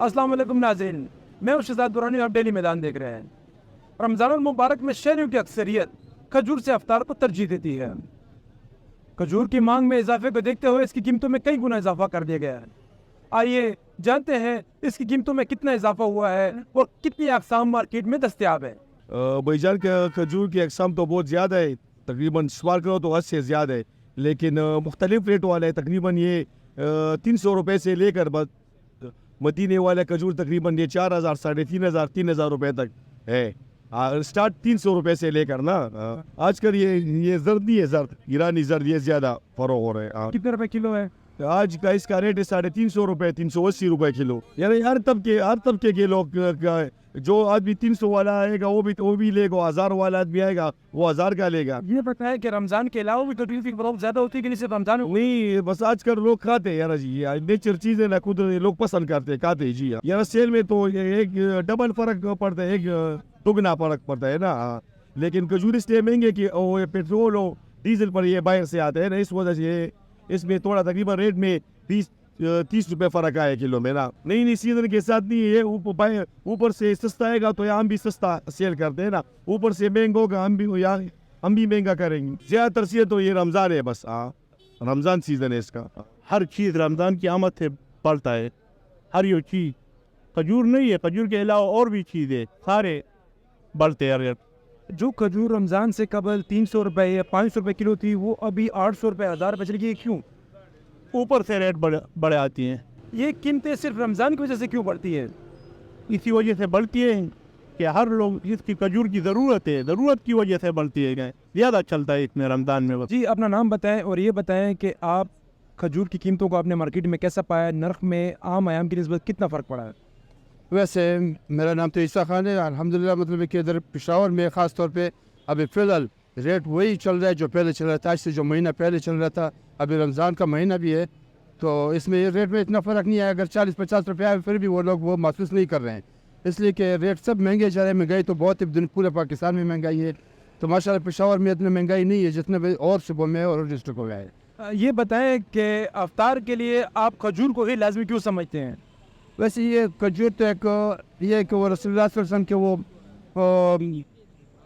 السلام علیکم ناظرین، میں ہوں شہزاد دورانی، آپ ڈیلی میدان دیکھ رہے ہیں۔ رمضان المبارک میں شہریوں کی اکثریت کھجور سے افطار کو ترجیح دیتی ہے۔ کھجور کی مانگ میں اضافے کو دیکھتے ہوئے اس کی قیمتوں میں کئی گنا اضافہ کر دیا گیا ہے۔ آئیے جانتے ہیں اس کی قیمتوں میں کتنا اضافہ ہوا ہے اور کتنی اقسام مارکیٹ میں دستیاب ہے۔ بھائی جان کھجور کی اقسام تو بہت زیادہ ہے، تقریباً شمار کرو تو 10 سے زیادہ ہے، لیکن مختلف ریٹ والے تقریباً یہ 300 روپے سے لے کر مدینے والے کھجور تقریباً یہ 4000 3500 3000 روپے تک ہے۔ اسٹارٹ 300 روپے سے لے کر نا۔ آج کل یہ زرد نہیں ہے، زرد ایرانی زرد یہ زیادہ فروغ ہو رہے ہیں۔ کتنے روپے کلو ہے؟ آج کا اس کا ریٹ ہے 350 روپے 380 روپے کلو۔ یعنی ہر طبقے کے لوگ، جو آدمی 300 والا آئے گا وہ بھی لے گا، 1000 والا آدمی آئے گا وہ 1000 کا لے گا۔ یہ پتہ ہے کہ رمضان کے علاوہ بھی کھجور کی فروخت زیادہ ہوتی ہے کہ نہیں صرف رمضان میں؟ نہیں، بس آج کل لوگ کھاتے ہیں یار جی، نیچر چیزیں نا، قدرتی لوگ پسند کرتے ہیں، کھاتے ہیں جی۔ یار سیل میں تو ایک ڈبل فرق پڑتا ہے، ایک دگنا فرق پڑتا ہے نا۔ لیکن کھجور اس لیے مہنگے کہ پیٹرول اور ڈیزل پر یہ باہر سے آتے ہیں نا، اس وجہ سے اس میں تھوڑا تقریباً ریٹ میں 30 روپے فرق آئے کلو میں نا۔ نہیں سیزن کے ساتھ نہیں ہے، اوپر سے سستا آئے گا تو ہم بھی سستا سیل کرتے ہیں نا، اوپر سے مہنگا ہوگا ہم بھی مہنگا کریں گے۔ زیادہ تر سے تو یہ رمضان ہے، بس رمضان سیزن ہے اس کا۔ ہر چیز رمضان کی آمد سے بڑھتا ہے، ہر یہ چیز کھجور نہیں ہے، کھجور کے علاوہ اور بھی چیزیں سارے بڑھتے ہیں ریٹ۔ جو کھجور رمضان سے قبل 300 روپے یا 500 روپے کلو تھی وہ ابھی 800 روپے 1000 روپے چلی گئی، کیوں؟ اوپر سے ریٹ بڑھ آتی ہیں۔ یہ قیمتیں صرف رمضان کی وجہ سے کیوں بڑھتی ہے؟ اسی وجہ سے بڑھتی ہے کہ ہر لوگ اس کی کھجور کی ضرورت ہے، ضرورت کی وجہ سے بڑھتی ہے، زیادہ چلتا ہے اس میں رمضان میں۔ جی اپنا نام بتائیں اور یہ بتائیں کہ آپ کھجور کی قیمتوں کو آپ نے مارکیٹ میں کیسا پایا، نرخ میں عام ایام کی نسبت کتنا فرق پڑا ہے؟ ویسے میرا نام تو عیسیٰ خان ہے، الحمدللہ مطلب کہ ادھر پشاور میں خاص طور پہ ابھی فی الحال ریٹ وہی چل رہا ہے جو پہلے چل رہا تھا، آج سے جو مہینہ پہلے چل رہا تھا۔ ابھی رمضان کا مہینہ بھی ہے تو اس میں ریٹ میں اتنا فرق نہیں ہے، اگر 40-50 روپے آئے پھر بھی وہ لوگ وہ محسوس نہیں کر رہے ہیں، اس لیے کہ ریٹ سب مہنگے جا رہے ہیں۔ مہنگائی تو بہت ہی پورے پاکستان میں مہنگائی ہے، تو ماشاءاللہ پشاور میں اتنا مہنگائی نہیں ہے جتنا اور صوبوں میں اور ڈسٹرکوں میں ہے۔ یہ بتائیں کہ افطار کے لیے آپ کھجور کو ہی لازمی کیوں سمجھتے ہیں؟ ویسے یہ کھجور تو ایک یہ ہے کہ وہ رسول اللہ صلی اللہ علیہ وسلم کے وہ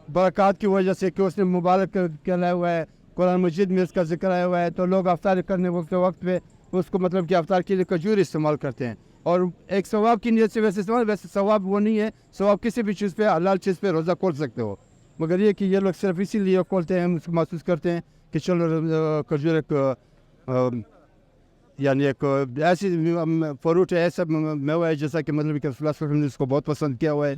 برکات کی وجہ سے کہ اس نے مبارک کہلایا ہوا ہے، قرآن مجید میں اس کا ذکر آیا ہوا ہے، تو لوگ افطار کرنے وقت پہ اس کو مطلب کہ افطار کے لیے کھجور استعمال کرتے ہیں، اور ایک ثواب کی نیت سے ویسے ثواب وہ نہیں ہے، ثواب کسی بھی چیز پہ حلال چیز پہ روزہ کھول سکتے ہو، مگر یہ کہ یہ لوگ صرف اسی لیے کھولتے ہیں، ہم اس کو محسوس کرتے ہیں کہ چلو کھجور ایک یعنی ایک ایسی فروٹ ہے، ایسا میوہ ہے جیسا کہ مطلب کہ رسول اللہ صلی اللہ علیہ وسلم نے اس کو بہت پسند کیا ہوا ہے۔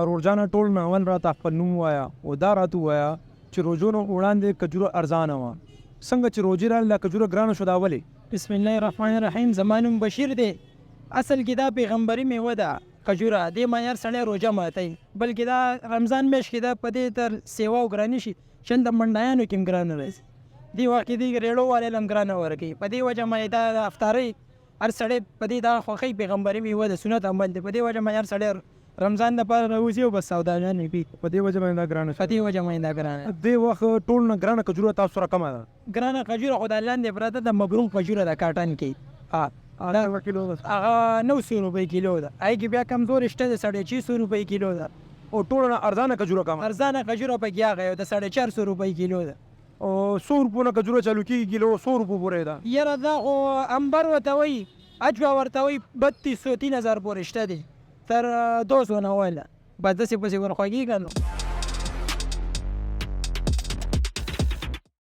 روزانہ ٹولنا ون راتا پنو آیا وداراتو آیا چروجونو اڑان دے کجورو ارزان ہوا سنگ چروجی را کجورو گران شدا ولی۔ بسم اللہ الرحمن الرحیم۔ زمان بشیر دے اصل کی دا پیغمبری میں ودا کجورا دے معیار سڑے روزہ ماتی، بلکہ دا رمضان میں شدا پدے تر سیوا گرانی شی چند منڈایانو کم گران رہس دی واقعی دی ریڑو والے لم گران ورکی پدی وجہ میں دا افطاری ہر سڑے پدی دا خوخی پیغمبری میں ودا سنت عمل دے پدی وجہ میں ہر سڑے رمضان دا پر روزی و بس سودا جانی پی پدی وجہ میں دا گران پدی وجہ میں دا گران دے وقت ٹولنا گران کجورو تاسو را کم دا گران کجورا خدا لاندے پراتا دا مبروم کجورا دا کاٹان کی آگا کلو دا 900 روپے کلو دا آئی کی بیا کمزور اشتے دا 650 روپے کلو دا اور ٹولنا ارزانہ کجورو کم ارزانہ کجورا پا گیا گیا دا 450 روپے کلو دا اور 100 روپو نا کجورو چلو کی کلو 100 روپو پورے دا یرا دا امبر وطاوی اجوا ورطاوی 3200 3000 پور اشتے دے تر 200 نوالا بعد دسی پسی ورخواگی کنو